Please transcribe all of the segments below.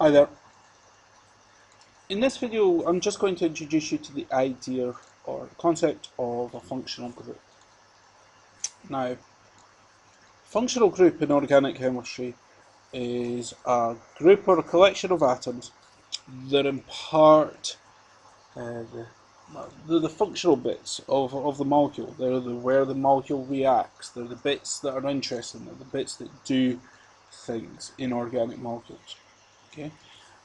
Hi there. In this video, I'm just going to introduce you to the idea or concept of a functional group. Now, functional group in organic chemistry is a group or a collection of atoms that impart the functional bits of the molecule. They're where the molecule reacts. They're the bits that are interesting. They're the bits that do things in organic molecules. Okay,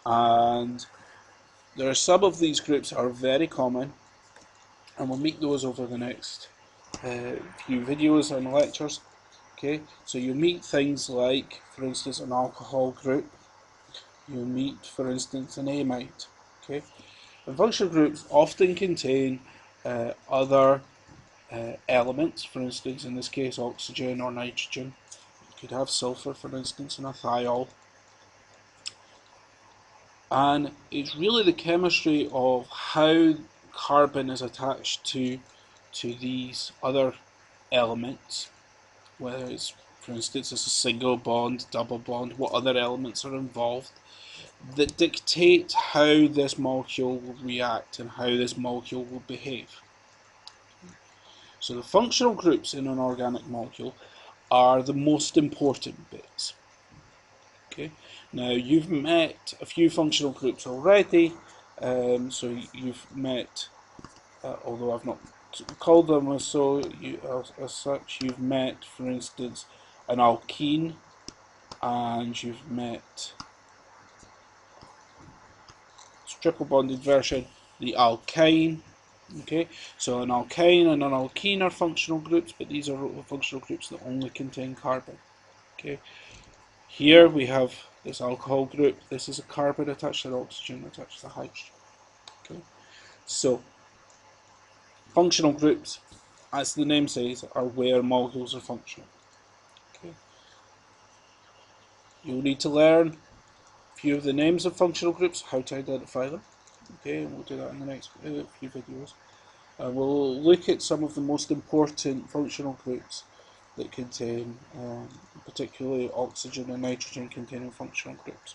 and there are some of these groups are very common, and we'll meet those over the next few videos and lectures. Okay, so you'll meet things like, for instance, an alcohol group. You'll meet, for instance, an amide. Okay, and functional groups often contain other elements. For instance, in this case, oxygen or nitrogen. You could have sulfur, for instance, in a thiol. And it's really the chemistry of how carbon is attached to these other elements, whether it's, for instance, it's a single bond, double bond, what other elements are involved, that dictate how this molecule will react and how this molecule will behave. So the functional groups in an organic molecule are the most important bits. Okay. Now you've met a few functional groups already, so you've met, although I've not called them as so, as such, you've met, for instance, an alkene, and you've met triple bonded version, the alkyne. Okay, so an alkyne and an alkene are functional groups, but these are functional groups that only contain carbon. Okay, here we have this alcohol group. This is a carbon attached to oxygen attached to hydrogen. Okay, so functional groups, as the name says, are where molecules are functional. Okay, you'll need to learn a few of the names of functional groups, how to identify them. Okay, and we'll do that in the next few videos. We'll look at some of the most important functional groups that contain, particularly oxygen and nitrogen containing functional groups.